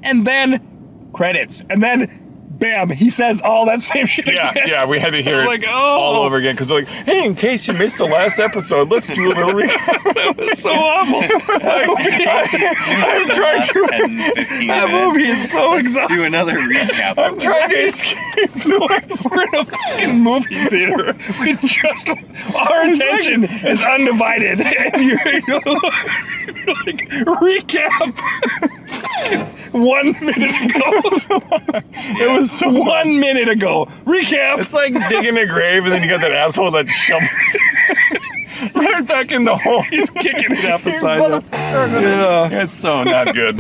and then credits, and then bam, he says all that same shit again. Yeah, we had to hear it oh. all over again because like, hey, in case you missed the last episode, let's do a little recap. That was so awful. I'm trying to. 10, 15 That minutes. movie is so Let's exhausting. do another recap. I'm trying to escape the We're in a fucking movie theater. We just our attention is undivided, and you're like recap. 1 minute ago. It was so 1 minute ago. Recap. It's like digging a grave and then you got that asshole that shovels right back in the hole. He's kicking it out the You side. motherfucker. Yeah. It's so not good.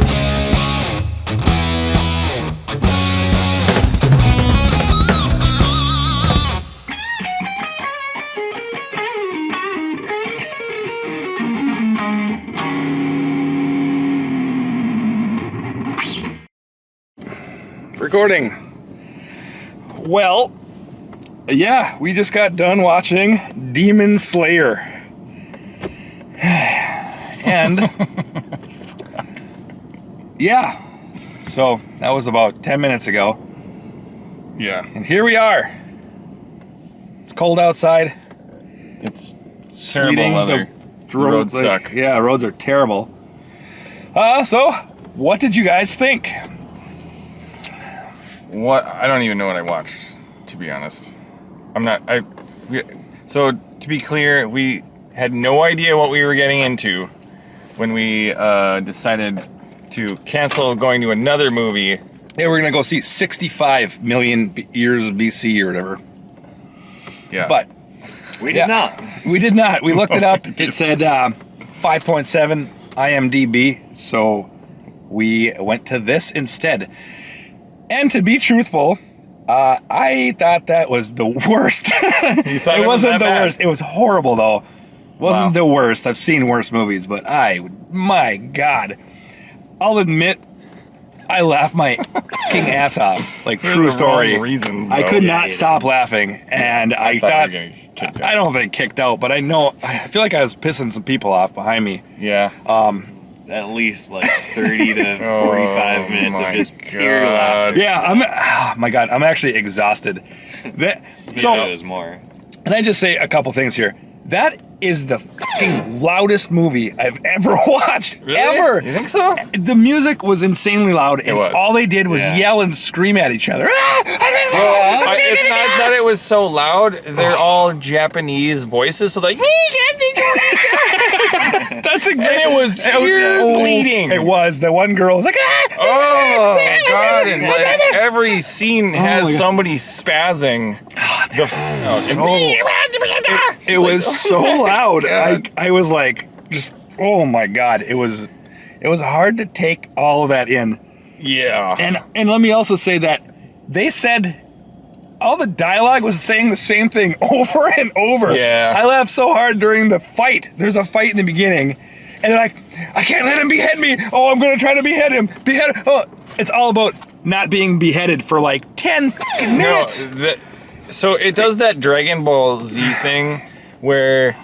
Recording. Well, yeah, we just got done watching Demon Slayer. And yeah, so that was about 10 minutes ago. Yeah. And here we are. It's cold outside. It's Sleeting. terrible weather. The roads suck. Yeah, roads are terrible. So, what did you guys think? What? I don't even know what I watched, to be honest. So, to be clear, we had no idea what we were getting into when we decided to cancel going to another movie. They were going to go see 65 million years BC or whatever. Yeah. But We did not. we did not. We looked it up. It said 5.7 IMDb, so we went to this instead. And to be truthful, I thought that was the worst. You thought It wasn't that the bad? worst. It was horrible, though. Wasn't Wow. the worst. I've seen worse movies, but my God. I'll admit, I laughed my fucking ass off. Like, For true the story. wrong reasons, I though. could Yeah, not you stop laughing, and I thought you thought, were gonna get kicked I out. don't think kicked out, but I feel like I was pissing some people off behind me. Yeah. At least like 30 to 45 minutes of my just pure God. laughter. Yeah, oh my God, I'm actually exhausted. So, It was more. and I just say a couple things here. That is the fucking loudest movie I've ever watched. Really? Ever. You think so? The music was insanely loud, and was. all they did was Yeah. yell and scream at each other. It's not that it was so loud. They're all Japanese voices, so like. That's exactly. And it was ear bleeding. It was. The one girl was like, Oh God! And like every scene my has God. somebody spazzing. The it was so loud. I was like, just, oh my God. It was hard to take all of that in. yeah. And let me also say that they said all the dialogue was saying the same thing over and over. Yeah. I laughed so hard during the fight. There's a fight in the beginning, and they're like, I can't let him behead me. Oh, I'm gonna try to behead him. Oh, it's all about not being beheaded for like 10 fucking No, minutes. so it does that Dragon Ball Z thing where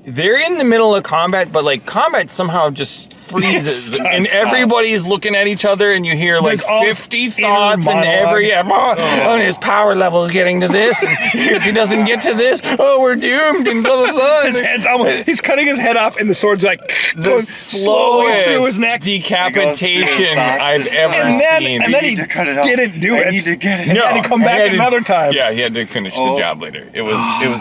they're in the middle of combat, but like combat somehow just freezes, It and stops. everybody's looking at each other, and you hear like There's all 50 inner thoughts, and every and his power level is getting to this, and if he doesn't get to this, oh, we're doomed, and blah blah blah. His head's almost, he's cutting his head off, and the sword's like The going slowly through his slowest neck. decapitation I've just ever And then, seen. and then need he to cut it out. didn't do I it. need to get it. He had to come he back had to- another time. Yeah, he had to finish the job later. It was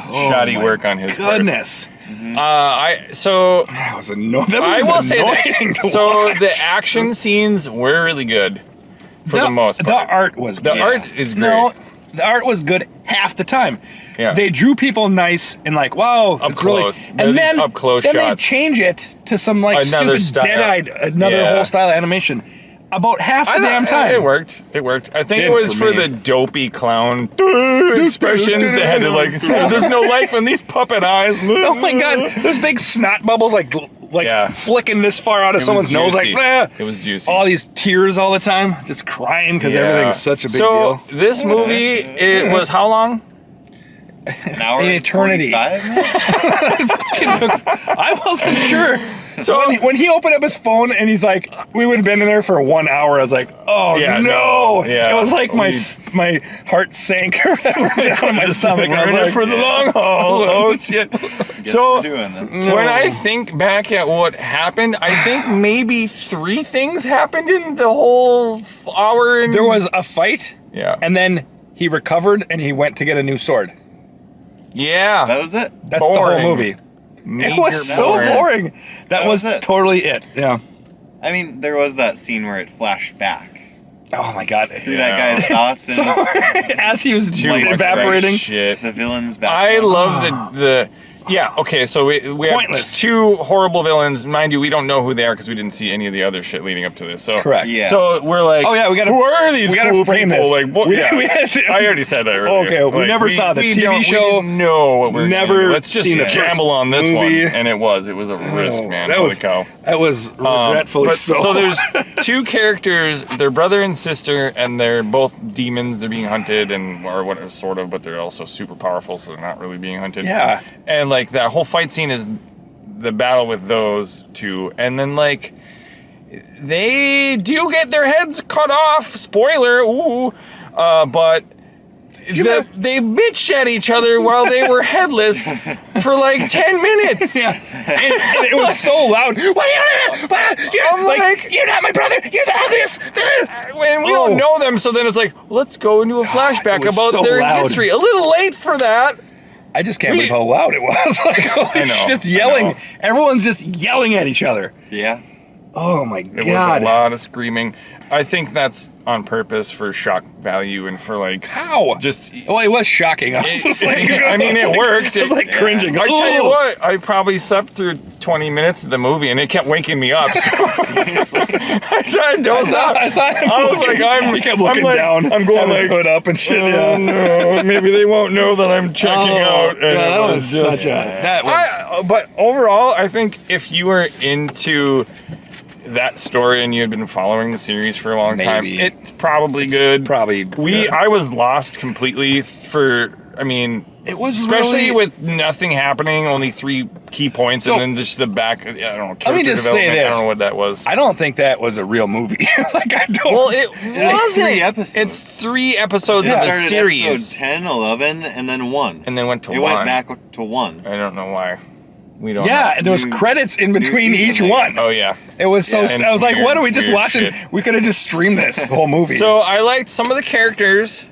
shoddy Oh my work on his part. Goodness. That That was I will say annoying that. to So watch. the action scenes were really good for the most The part. art was The good. art is great. No, the art was good half the time. Yeah. They drew people nice and like, wow, Up it's really, close. They're and these then up close then shots. they change it to some like Another stupid style. dead-eyed, another Yeah. whole style of animation. About half the I damn thought time. It worked. It worked. I think Did it was for for me. the dopey clown expressions that had to like. There's no life in these puppet eyes. Oh my God! There's big snot bubbles Yeah. flicking this far out of It was someone's nose, like juicy. "Ah." It was juicy. All these tears all the time, just crying because everything's such a big so deal. this movie, it was how long? An hour An and eternity. 45 minutes? I wasn't sure. So when he opened up his phone and he's like, we would have been in there for 1 hour. I was like, oh Yeah, no. no. Yeah. It was like my heart sank or whatever down in my stomach. We're I was in it like, for the long haul. Oh shit. Guess So we're doing this. when I think back at what happened, I think maybe 3 things happened in the whole hour. And there was a fight. Yeah. And then he recovered and he went to get a new sword. Yeah. That was it. That's the whole Boring. movie. Major It was so boring. boring. That was was it. totally it. Yeah. I mean, there was that scene where it flashed back Oh my god. through that guy's thoughts and As he was Too much evaporating. Shit. the villain's back. I love the yeah, okay, so we have Pointless. 2 horrible villains. Mind you, we don't know who they are because we didn't see any of the other shit leading up to this. So Correct. Yeah. So we're like, Oh, yeah, we gotta- who are these we gotta cool frame people? this. Like, what? We- Yeah. we had to- I already said that earlier. Okay, we never saw the TV show. We didn't know what we were Never gonna do. Let's just seen the first gamble on this movie. one. And it was a risk, man. That Holy was cow. That was regretfully But- so. So there's 2 characters, they're brother and sister, and they're both demons. They're being hunted, or whatever, sort of, but they're also super powerful, so they're not really being hunted. Yeah. And like that whole fight scene is the battle with those 2, and then like they do get their heads cut off. Spoiler, ooh, but. They bitch at each other while they were headless for like 10 minutes. Yeah, and it was so loud. I'm like, you're not my brother. You're the ugliest. when we don't know them, so then it's like, let's go into a flashback it was about so their loud. history. A little late for that. I just can't believe how loud it was. Like, holy I know, just I yelling. know. Everyone's just yelling at each other. Yeah. Oh my It was god! a lot of screaming. I think that's on purpose for shock value and for like How? just. Well, it was shocking. I was just like, I mean, it worked. I was like cringing. I tell you Oh. what, I probably slept through 20 minutes of the movie, and it kept waking me up. So Seriously. I tried to doze off. I saw him. I was looking- like, he kept looking like, down. I'm going had his like, hood up and shit. oh Yeah. no, maybe they won't know that I'm checking out. And yeah, that it was just- such a. That was. But overall, I think if you were into that story and you had been following the series for a long time, Maybe. it's probably good. Probably. good. I was lost completely for. I mean, It was especially really- with nothing happening, only 3 key points, So- and then just the back. I don't know. Character Let me just say development, I this. don't know what that was. I don't think that was a real movie. Like I don't. Well, it It's wasn't. 3 episodes. It's 3 episodes It of a started series, episode 10, 11, and then 1. and then went to it 1. went back to 1. I don't know why. We don't. yeah, know. and there was New- credits in between new season each later. one. Oh yeah. It was so. Yeah. I was like, Weird- what are we just weird watching? shit. We could have just streamed this whole movie. So I liked some of the characters.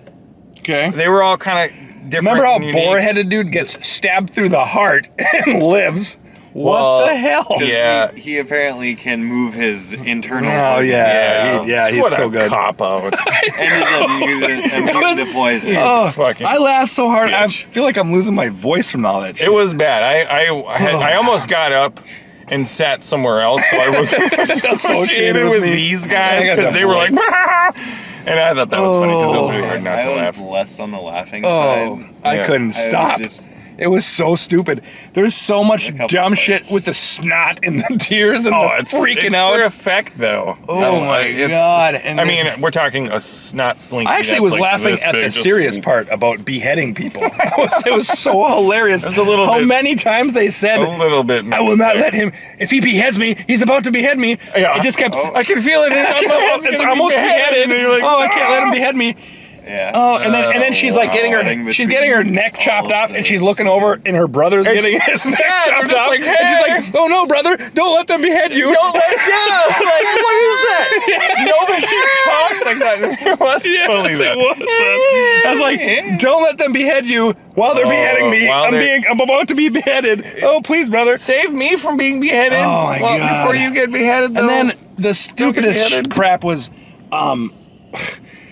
okay. They were all kind of different. Remember how and unique. boar-headed dude gets stabbed through the heart and lives? What Well, the hell? 'Cause Yeah. He apparently can move his internal. Oh organs yeah, he's what so a good. cop out. And is immune was- to poison. Oh, Fucking I laughed so hard. I bitch. feel like I'm losing my voice from all that shit. It was bad. I almost got up and sat somewhere else, so I was associated with me. these I guys got because that they were point. like, and I thought that was funny because it was really hard not I to was laugh. less on the laughing Oh, side. I Yeah. couldn't was stop. just- It was so stupid. There's so much A couple dumb parts. shit with the snot and the tears and Oh, the it's freaking it's out. for effect though. Oh my It's- God, and I then- mean, we're talking a snot slinky. I actually that's was like laughing this at big, the just- serious part about beheading people. It was so hilarious. There's a little How bit- many times they said, A little bit. I will not let him. If he beheads me, he's about to behead me. Yeah. It just kept. I can feel it. It's almost beheaded. And you're like, oh, I can't let him behead me. Yeah. Oh, and then she's like getting Sliding she's getting her between neck all chopped of off, and she's those looking over, and her brother's getting his neck Yeah, they're chopped just off, like, and she's like, "Oh no, brother, don't let them behead you." Don't let go. Like, what is that? Nobody talks like that. It was totally Yes, that. it was. I was like, "Don't let them behead you while they're Oh, beheading me. while they're- I'm about to be beheaded. Oh, please, brother." Save me from being beheaded. Oh, my God. Before you get beheaded, though. And then the stupidest beheaded. crap was,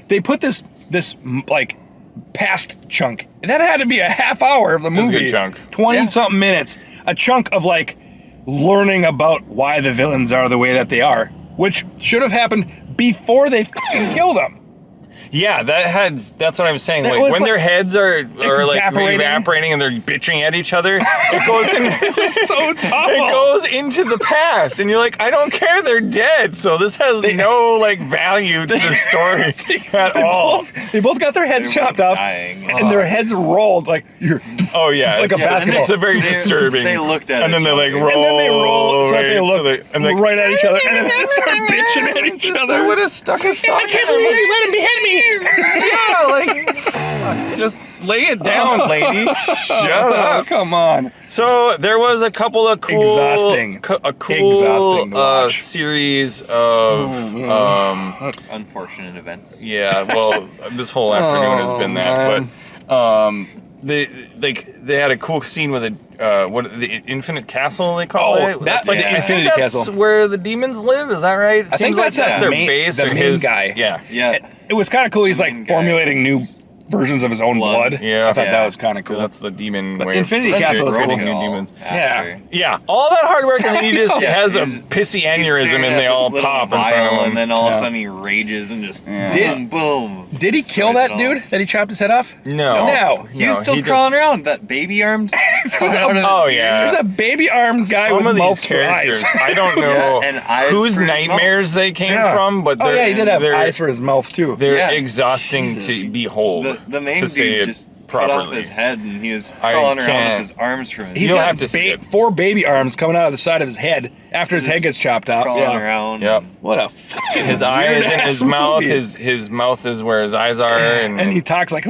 they put this like past chunk that had to be a half hour of the was a movie. good chunk. 20 something minutes. A chunk of like learning about why the villains are the way that they are, which should have happened before they fucking killed them. Yeah, that's what I'm saying. That Like was when like- their heads are like evaporating. evaporating and they're bitching at each other, it goes It's so awful. it goes into the past, and you're like, I don't care, they're dead. So this has no like value to the story at all. They both got their heads They were chopped off, dying. and their heads rolled like you're. Oh yeah, Like a it's- basketball. It's a very They- disturbing. they looked at and then each they like other. roll, And then they roll, so that they look and like, right at each other, and then they start bitching at each other. I would have stuck a sock. I can't believe you let him behead me. Yeah, like fuck, just lay it down, lady. Shut Oh, up. come on. So there was a couple of cool, Exhausting. cool Exhausting to watch. series of Unfortunate events. yeah. Well, this whole afternoon has been that, but they had a cool scene with the Infinite Castle they call Oh, it. that's like the I think Infinity that's Castle. where the demons live. Is that right? It I think seems like that's their the main- base the or main his guy. Yeah. Yeah. It was kind of cool. He's The like main guy formulating new was versions of his own blood. Yeah. I thought Yeah. that was kind of 'Cause cool. that's the demon But way. Infinity of Castle is creating cool. new demons. Yeah. Yeah, all that hard work, and then he just Yeah. has a He's- pissy He's aneurysm, staring and at they this all little pop in front vial, of him. and then all of a Yeah. sudden he rages and just Did- boom, boom. Did he kill destroys that it all. dude that he chopped his head off? No. No. He was still he just- crawling around. That baby arms coming out of his Oh, ears. yeah. There's a baby-armed guy Some with of mouth these for eyes. characters, I don't know Yeah, and eyes whose for his nightmares mouth. they came Yeah. from, but Oh they're, yeah, he did have they're, eyes for his mouth too. They're Yeah. exhausting Jesus. to behold. The main to say dude it just cut off properly. his head, and he was I crawling around can't- with his arms from his He's You'll got have to see it. 4 baby arms coming out of the side of his head after his head gets chopped out. crawling Yeah. around. Yep. What a fucking His eyes in weird-ass his mouth. movie. His mouth is where his eyes are, and he talks like.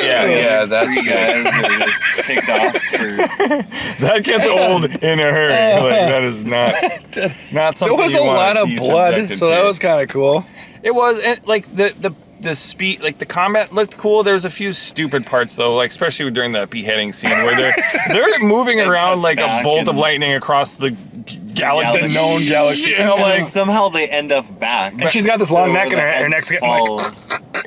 yeah, that's Three guys are just ticked off for that gets old in a hurry. Like that is not There something. was you a wanna lot of be blood, subjected so that to. was kind of cool. It was and, like the speed, like the combat looked cool. There's a few stupid parts though, like especially during that beheading scene where they're moving around cuts like a back bolt of and- lightning across the galaxy, Galaxy. known galaxy. You know, and like then somehow they end up back. And she's got this long neck, and her neck's getting like.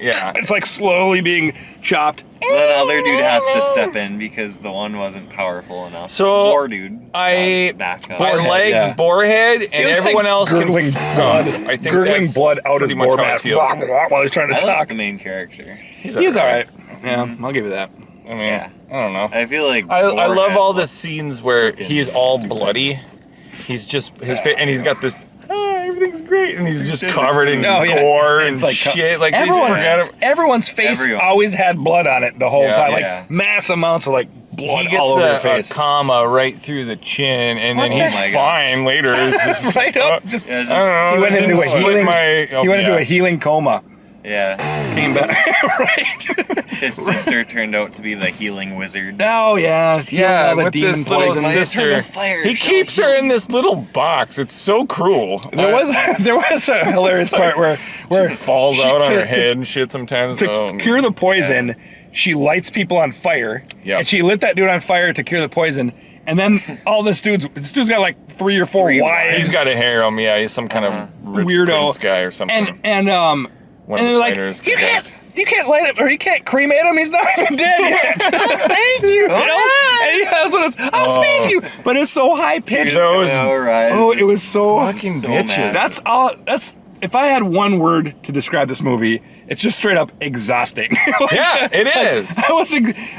yeah. It's like slowly being chopped. Then other dude has to step in because the one wasn't powerful enough. So, Boar dude. I- back up. I Boarhead, like yeah. Boarhead, He and was, everyone like, else gurgling can blood, I think gurgling that's blood out his pretty much boar how I mouth feel. while he's trying to I like talk. the main character. He's all right. Yeah, I'll give you that. I mean, Yeah. I don't know. I feel like I love Boarhead all the was- scenes where he's all bloody. He's just his face, and he's got this. Everything's great, and he's just covered in Oh, yeah. gore It's and like shit. Like they everyone's, forgot it. everyone's face Everyone. always had blood on it the whole Yeah. time, Yeah. like mass amounts of like blood He gets all over the a face. comma right through the chin, and then Oh he's my God. fine later. It's just, Right up, just Yeah, I don't know. he went into a split healing. my- he went into yeah. a healing coma. Yeah. Came back. Right. His sister turned out to be the healing wizard. Oh yeah. Yeah, all the with demon this little poison. sister. Turn the fire, He shall keeps heal her in you. this little box. It's so cruel. There was a hilarious part where falls she- out on to- her head and shit sometimes. To Oh, cure the poison, she lights people on fire. Yep. And she lit that dude on fire to cure the poison. And then all this dude's got like 3 or 4 Three wives. he's got a harem. Yeah, he's some kind of rich Weirdo prince guy or something. And One and of they're the like, fighters, you can't light it, or you can't cremate him. He's not even dead yet. I'll spank you. And that's what it's. I'll spank you. But it's so high pitched. Those- Oh, it was so fucking so bitches. mad. That's all. That's if I had one word to describe this movie, it's just straight up exhausting. Like, Yeah, it is.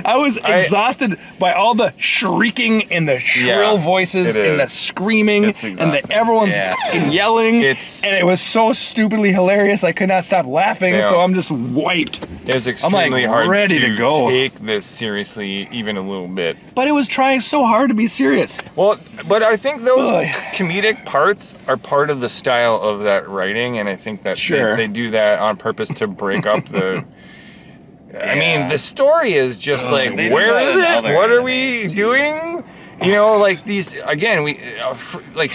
I was exhausted by all the shrieking and the shrill Yeah, voices it and the is. screaming It's and the exhausting. everyone's Yeah. fucking yelling. It's- and it was so stupidly hilarious. I could not stop laughing. Yeah. So I'm just wiped. It was extremely hard ready to go. take this seriously, even a little bit. But it was trying so hard to be serious. Well, but I think those Ugh. comedic parts are part of the style of that writing, and I think that Sure. they do that on purpose to break up the. I mean, Yeah. the story is just like, they do where that is in it? other What are we animes, too. doing? You know, like these again. Like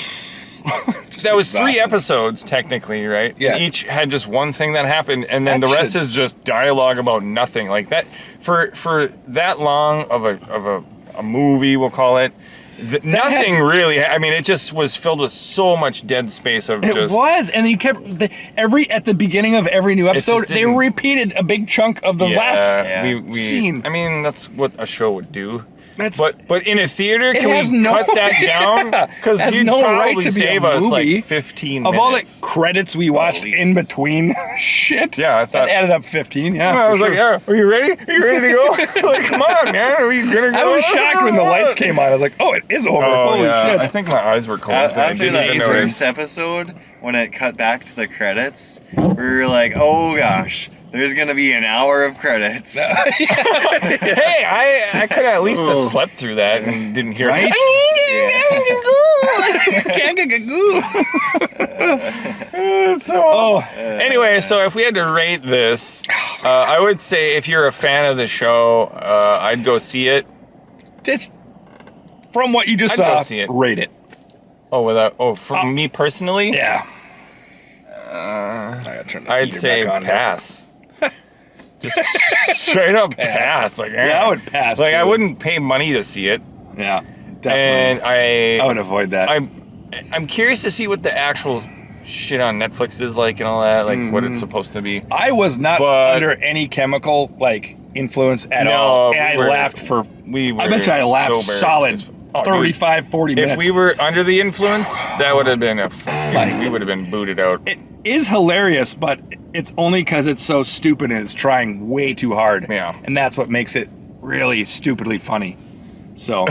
that was 3 episodes technically, right? Yeah. Each had just one thing that happened, and then the rest is just dialogue about nothing. Like that for that long of a movie, we'll call it. Nothing really. I mean, it just was filled with so much dead space of It just. was, and you kept at the beginning of every new episode, just they didn't- repeated a big chunk of the last. We scene. I mean, that's what a show would do. But in a theater, It can has we no- cut that down? Because Has you'd no probably right to be a save us movie. like 15 Of minutes. all the credits we watched in between shit, Yeah, I thought- that added up 15. Yeah, I for was sure. like, yeah, are you ready? Are you ready to go? Like, come on, man. Are we gonna go? I was shocked when the lights came on. I was like, oh, it is over. Oh, Holy yeah. shit. I think my eyes were closed. and I After didn't that even notice. first episode, when it cut back to the credits, we were like, oh gosh, there's gonna be an hour of credits. Hey, I could at least have slept through that and didn't hear Right? So, anyway, so if we had to rate this, I would say if you're a fan of the show, I'd go see it. This, from what you just I'd go saw, see it. rate it. For me personally, Yeah. I gotta turn the I'd heater say back on. pass. Just straight up pass. Like, Yeah, I would pass. Like, too. I wouldn't pay money to see it. Yeah, And definitely. I would avoid that. I'm curious to see what the actual shit on Netflix is like and all that, like what it's supposed to be. I was not But- under any chemical influence at No, all, and we I were- laughed for. We were I bet you I laughed sober solid as- oh, dude. 35, 40 minutes. If we were under the influence, that would have been Like- we would have been booted out. It is hilarious, but it's only because it's so stupid and it's trying way too hard. Yeah. And that's what makes it really stupidly funny. So,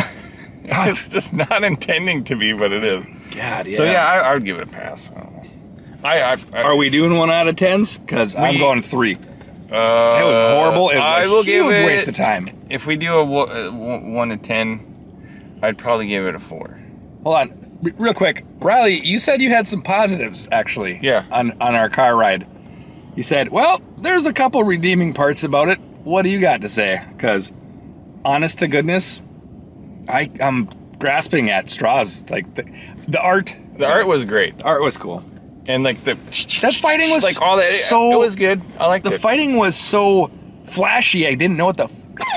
It's just not intending to be, but it is. God, yeah. So yeah, I would give it a pass. I don't know. I Are we doing 1 out of 10s? Because I'm going 3. It was horrible. It was I a will huge give it, waste of time. If we do a 1 to 10, I'd probably give it a 4. Hold on, real quick, Riley. You said you had some positives actually. Yeah. On our car ride, you said, "Well, there's a couple redeeming parts about it." What do you got to say? Because, honest to goodness, I'm grasping at straws. Like the art. The art was great, The art was cool. and like the That fighting was like all that. so. It was good. I liked The it. fighting was so flashy. I didn't know what the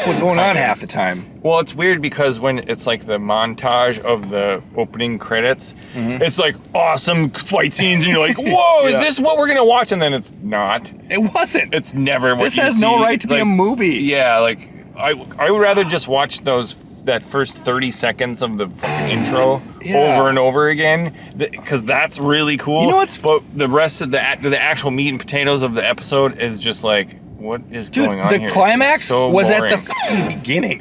was going on half the time. Well, it's weird because when it's like the montage of the opening credits, it's like awesome fight scenes, and you're like, "Whoa, is Yeah. this what we're gonna watch?" And then it's not. It wasn't. It's never what This you has no see. right to be a Like, movie. Yeah, like I would rather just watch that first 30 seconds of the fucking intro Yeah. over and over again, because that's really cool. You know what's- But the rest of the actual meat and potatoes of the episode is just like, what is Dude, going on the here? climax It's so was boring. at the fucking beginning.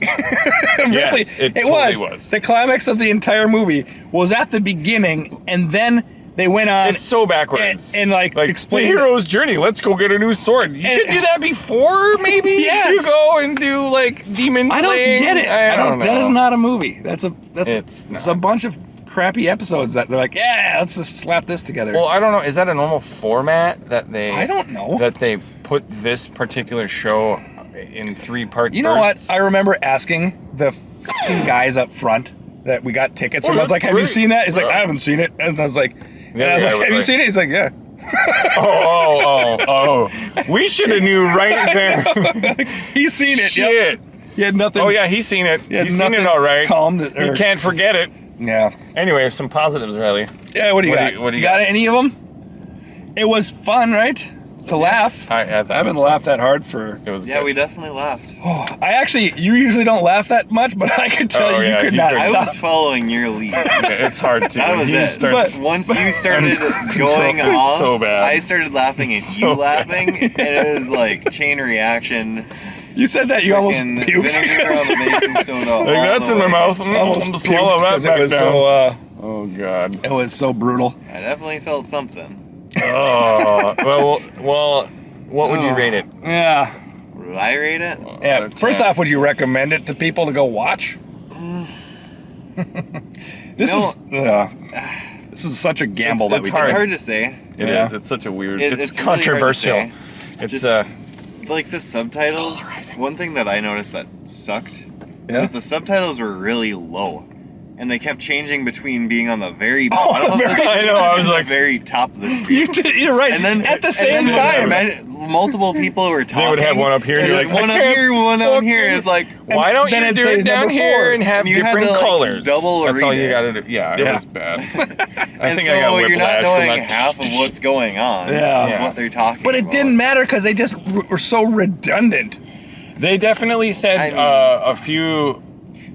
Really, Yes, it totally was. The climax of the entire movie was at the beginning, and then they went on. It's so backwards. and like explain the hero's journey. Let's go get a new sword. You should do that before, maybe. Yes. You go and do like demon I don't slaying. get it. I don't know. That is not a movie. That's It's a bunch of crappy episodes that they're like, yeah, let's just slap this together. Well, I don't know. Is that a normal format that they? I don't know. That they put this particular show in 3-part. You know what? bursts? I remember asking the fucking guys up front that we got tickets Oh, from. I was like, that's "Have you great. seen that?" He's like, Yeah. "I haven't seen it." And I was like, Yeah, and I was yeah, like, "Have you like- seen it?" He's like, "Yeah." Oh. We should have knew right there. He's seen it. Shit. Yep. He had nothing. Oh yeah, he's seen it. he had He's seen it nothing all right. Calmed. You can't forget it. Yeah. Anyway, some positives, Riley. Yeah. What do you What do got? you- what do you got got? any of them? It was fun, right? To laugh. I thought haven't it was laughed that hard for. It was Yeah, good. we definitely laughed. I actually, you usually don't laugh that much, but I could tell Oh, you yeah, could you not could. I stop. was following your lead. Yeah, it's hard to. That when was he it. starts- But once you started going It's off, so bad. I started laughing and So you laughing, and it was like chain reaction. You said that you almost Fucking puked. vinegar on the baking soda. all like that's the in my way. mouth. Almost I'm swallow that puked 'cause back it was down. so. Oh god. It was so brutal. I definitely felt something. Oh well. What would you rate it? Yeah. Would I rate it? Yeah. Out of First 10. off, would you recommend it to people to go watch? This No. this is such a gamble that it's we hard. It's took. hard to say. It Yeah. is. It's such a weird. It- it's it's really hard to controversial. say. It's Just- Like the subtitles, one thing that I noticed that sucked is Yeah. that the subtitles were really low. And they kept changing between being on the very Oh, bottom of the very- screen I know, I was and like- the very top of the screen. You're right. And then at the and same then time. multiple people were talking. They would have one up here, and There's you're like, one I up can't here, one down here. fucking- It's like, Why don't then you it do says it down number here 4. and have And you had different to, like, colors? double That's all read you it. gotta do. Yeah, it Yeah. was bad. I and think so I got you're whiplash not knowing from that. half of what's going on. Yeah. Of Yeah. what they're talking But it about. didn't matter because they just were so redundant. They definitely said I mean- a few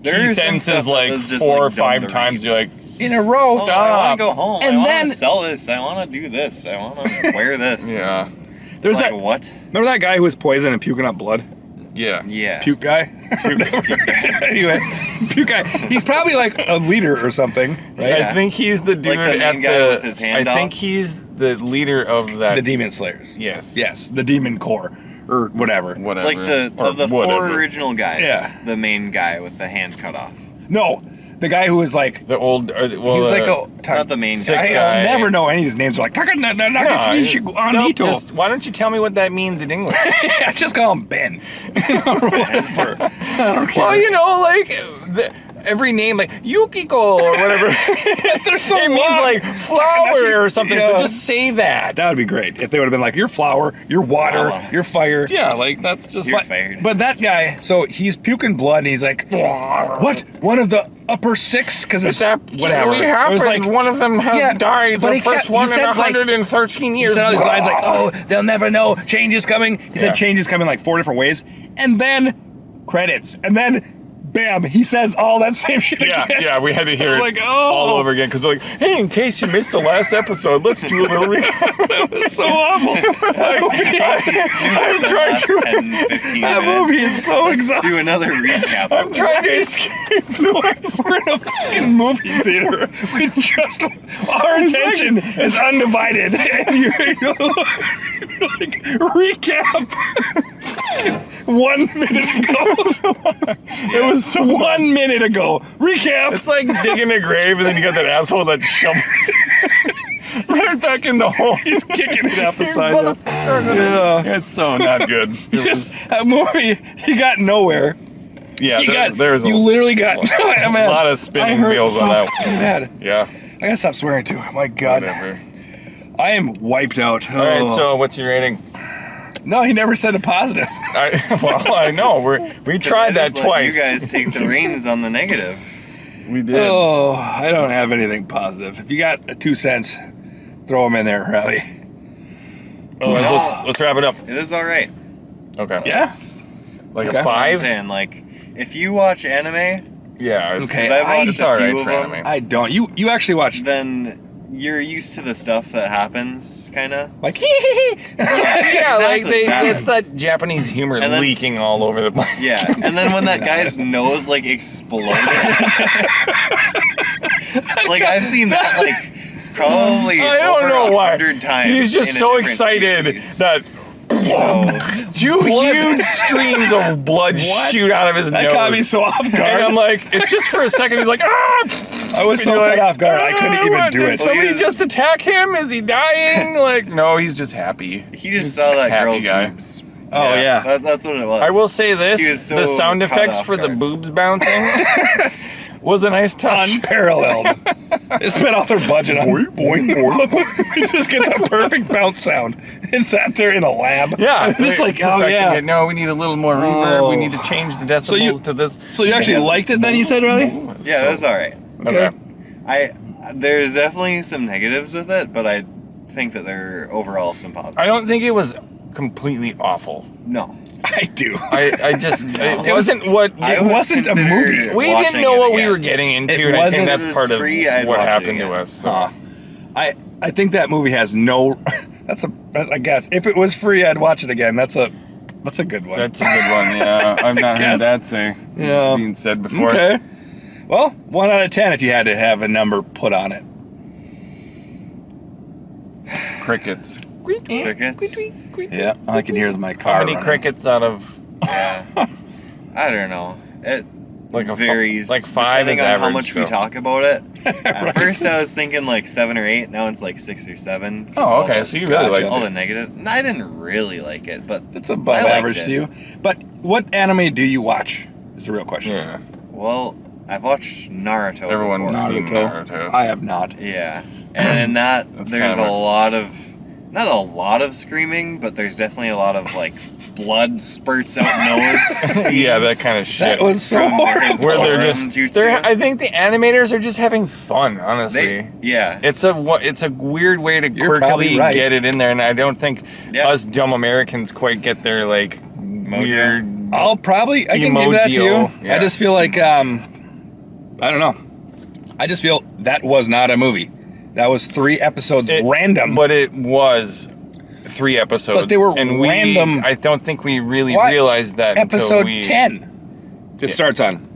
There key is some sentences stuff that like was just, 4 or like, dumb 5 to times. read. You're like, in a row. Oh, I want to go home. And I then- want to sell this. I want to do this. I want to wear this. yeah, There's like, that. what? Remember that guy who was poisoned and puking up blood? yeah. Yeah. Puke guy. Anyway, puke guy. He's probably like a leader or something, right? Yeah. I think he's the dude Like the at main guy the. with his hand I think out? he's the leader of that. The Demon Slayers. Yes. Yes, the Demon Corps or whatever. Whatever. Like Or of the whatever. 4 original guys, Yeah. the main guy with the hand cut off. No, the guy who was like. The old. Well, He was like a. Not the main sick guy. guy. I'll never know any of these names. They're like, Nope, just, why don't you tell me what that means in English? I just call him Ben. Or whatever. I don't care. Well, you know, like every name, like Yukiko or whatever. They're so it means long. like flower or something. Yeah. So just say that. That would be great if they would have been like, you're flour, you're water, Flour. you're fire. Yeah, like that's just You're like. fired. But that guy, so he's puking blood and he's like, what? One of the upper 6? Because it's That whatever. really It happened. was like, One of them has Yeah, died. but The he first he one in said, like- 113 he years. said all these lines like, oh, they'll never know. Change is coming. He Yeah. said change is coming like 4 different ways. And then credits. And then, bam, he says all that same shit Yeah, again. yeah, we had to hear it Like, oh. all over again because they're like, hey, in case you missed the last episode, let's do a little recap. It's so awful. I'm trying Last to. 10, 15 That minutes. movie is so Let's exhausting. do another recap. I'm trying to escape noise. We're in a fucking movie theater. We just our attention is undivided, and you're like recap. 1 minute ago. It was so 1 minute ago. Recap. It's like digging a grave and then you got that asshole that shovels right back in the hole. He's kicking it out the side. Motherfucker. Yeah. It's so not good. It was, That movie, you got nowhere. yeah, You literally got a lot of spinning I hurt wheels so on that fucking bad. Yeah, I gotta stop swearing too. My God, whatever. I am wiped out. All right, so what's your rating? No, he never said a positive. I know. We tried that twice. You guys take the reins on the negative. We did. Oh, I don't have anything positive. If you got a 2 cents, throw them in there, Riley. Let's wrap it up. It is all right. Okay. Yeah. Like Okay. a I'm 5? saying, like, if you watch anime, Yeah. Okay. 'cause I've watched It's a all few right of for them, anime. I don't. You actually watched then you're used to the stuff that happens, kind of. like Yeah, like Exactly. it's that Japanese humor And then- leaking all over the place. Yeah, and then when that guy's nose like exploded, like I've seen that like probably I don't over know why. 100 times. He's just in a so different excited series. that So, two huge streams of blood shoot out of his that nose. caught me so off and guard. I'm like, it's just for a second. He's like, ah! I was And so you're caught like, off guard. I couldn't even do Did it. somebody yeah. just attack him? Is he dying? Like, no, he's just happy. he just saw that Happy girl's guy. boobs. Oh yeah. That's what it was. I will say this: He was so the sound caught effects off for the guard. boobs bouncing was a nice touch. Unparalleled. They spent all their budget on boing boing. We just get the perfect bounce sound. And sat there in a lab. Yeah, And it's like, oh perfecting yeah. it. No, we need a little more reverb. We need to change the decibels you- to this. So you actually liked it then? You said, Riley? Yeah, it was all right. Okay. There's definitely some negatives with it, but I think that there are overall some positives. I don't think it was completely awful. No. I do. I just it wasn't what I It would wasn't a consider movie. we watching didn't know it what we again. were getting into, It and I think wasn't- that's If it part was of free, I'd what watch it happened to again. us. So. I think that movie has no. I guess if it was free, I'd watch it again. That's a good one. That's a good one. Yeah, I've not Guess. heard that say Yeah. being said before. Okay. Well, 1 out of 10 if you had to have a number put on it. Crickets. Crickets? Yeah, all I can hear is my car. How many running. crickets out of Yeah. I don't know. It like a varies. like 5 is depending on average? how much we so- talk about it. At first, I was thinking like 7 or 8. Now it's like 6 or 7. 'cause Oh, all okay. the- So you really Gotcha. like all it. the negative. I didn't really like it, but That's above I liked average it. to you. But what anime do you watch? Is the real question. Yeah. well, I've watched Naruto. Everyone's before. seen Naruto. I have not. Yeah, and in that That's there's kind of a lot of, not a lot of screaming, but there's definitely a lot of like blood spurts out nose. Yeah, that scenes kind of shit. That was so hard. where they're Forearm just jutsu. I think the animators are just having fun, honestly. Yeah, It's a weird way to You're probably quirkily right. get it in there, and I don't think Yeah. us dumb Americans quite get their like weird. I can Emo give that to you. deal. Yeah. I just feel like I don't know. I just feel that was not a movie. That was 3 episodes random. But it was 3 episodes. But they were and random. I don't think we really What? realized that Episode until we... 10. It starts on.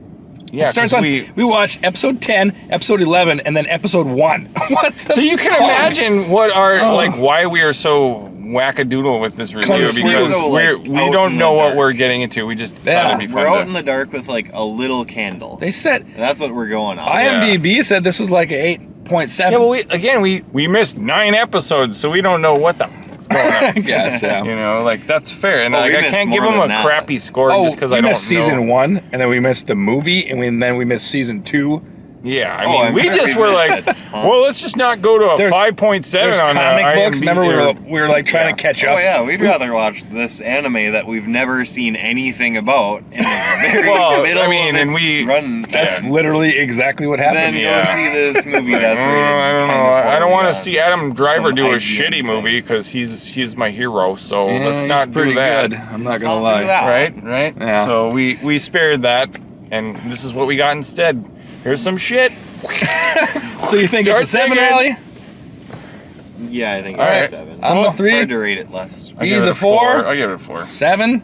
Yeah, It starts on. We watched episode 10, episode 11, and then episode 1. What the So you can fuck? imagine what our like why we are so wackadoodle with this review, because so, like, we out don't in know the what dark. we're getting into. We just thought Yeah. it'd be fun. We're out to- in the dark with like a little candle. They said And that's what we're going on. IMDb said this was like a 8.7. Yeah, well, we missed 9 episodes, so we don't know what the fuck's going on. I guess, yeah. You know, like that's fair, and Oh, like we I missed can't give more them a than that. crappy score just because we I don't missed season know. 1, and then we missed the movie, and then we missed season 2. Yeah, I Oh, mean, I'm we sure just we were missed like, it, huh? well, let's just not go to a There's- 5.7 There's on comic books. IMDb. Remember, we were like trying to catch up. Oh yeah, we'd rather watch this anime that we've never seen anything about in the very Well, middle I mean, of and its we- run. That's time. literally exactly what Then happened. Yeah. go see this movie that's rated I don't know. kinda I don't want to poorly see on Adam Driver some do a IGN shitty thing. movie because he's my hero. So Yeah, let's he's not pretty do that. good. I'm not Let's gonna not do lie. that. Right. Yeah. So we spared that, and this is what we got instead. Here's some shit. So you think Start it's a 7, thinking. Raleigh? Yeah, I think All it's right. a 7. I'm a It's 3. hard to rate it less. I He's give it a 4. I give it a 4. 7?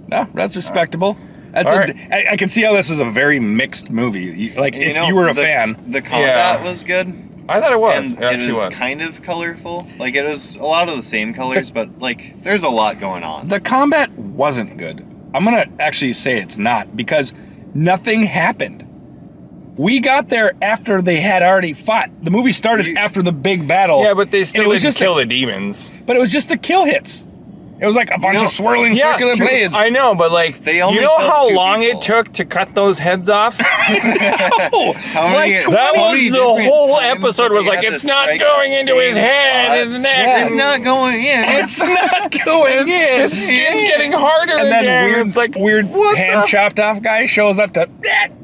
No, that's respectable. That's All a, right. I can see how this is a very mixed movie. Like, if you were a fan. The combat Yeah. was good. I thought it was. And It actually was was. kind of colorful. Like, it was a lot of the same colors, but, like, there's a lot going on. The combat wasn't good. I'm going to actually say it's not, because nothing happened. We got there after they had already fought. The movie started after the big battle. Yeah, but they and still it was didn't just kill the demons. But it was just the kill hits. It was like a bunch of swirling circular true. blades. I know, but like, They you only know killed how 2 long people. it took to cut those heads off? Oh, How many- like That How was many the different whole times episode did was they like, have to it's not strike going that into his same head, spot? his neck. Yeah. It's not going in. It's not going in. His skin's getting harder And then again. It's like, weird what hand the- chopped off guy shows up to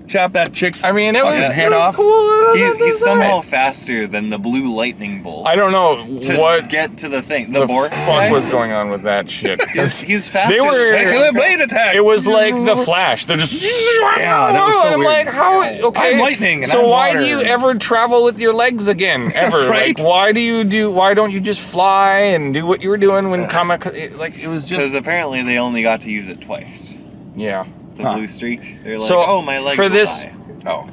chop that chick's. I mean, it was, fucking it head was off. cool. He's somehow faster than the blue lightning bolt. I don't know to what get to the thing. the The board fuck was going on with that shit. He's faster. They were- Circular blade attack. It was like the Flash. They're just Yeah, that was so and I'm weird. like, how? Okay, I'm lightning and so I'm why water. do you ever travel with your legs again? Ever? Right? Like, why don't you just fly and do what you were doing when comic? Like, it was Because just apparently they only got to use it twice. yeah. The Huh. blue streak. They're like, So, oh, my legs for will this- die. Oh,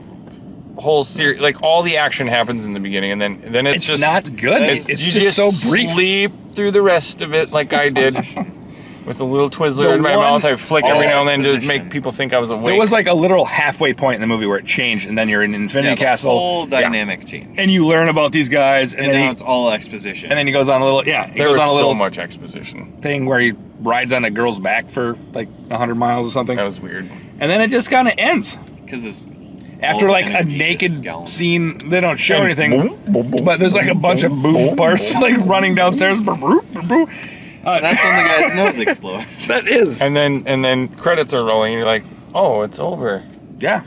Whole series, like all the action happens in the beginning, and then it's just not good. It's- It's you just so brief. Sleep through the rest of it, like I did, with a little Twizzler The in my one- mouth. I flick every Oh, now and then to exposition. make people think I was awake. There was like a literal halfway point in the movie where it changed, and then you're in Infinity Yeah, the Castle, whole dynamic change. and you learn about these guys, And now it's all exposition. and then he goes on a little he there goes was on a so little much exposition. thing where he rides on a girl's back for like 100 miles or something, That was weird. and then it just kind of ends Because it's after all like a energy is naked gone. scene. They don't show And anything, boom, boom, boom, but there's like a bunch of boob parts like running downstairs. And that's when the guy's nose explodes. That is, And then credits are rolling. And you're like, oh, it's over. yeah,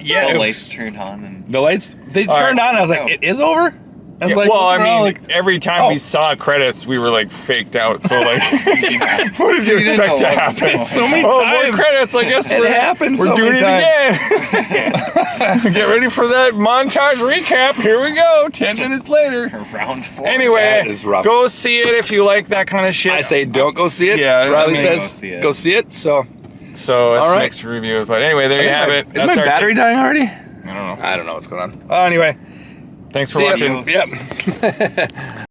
yeah. The it lights was, turned on and the lights they All turned right. on. I was like, Oh. it is over. I was Yeah, like, well, I no, mean, like, every time oh. we saw credits, we were like faked out. So like, Yeah. what did you You didn't expect to know what was happen? going on. so many Oh, times. more credits. I guess It we're, happened we're so doing many it again. Get ready for that montage recap. Here we go. 10 minutes later. round 4. Anyway, That is rough. go see it if you like that kind of shit. I say don't go see it. Yeah, Riley I mean, says go see it. So so. It's All right. mixed review, but anyway, there you have it. Is my our battery take. dying already? I don't know. I don't know what's going on. Anyway, Thanks for see ya. watching. Yep.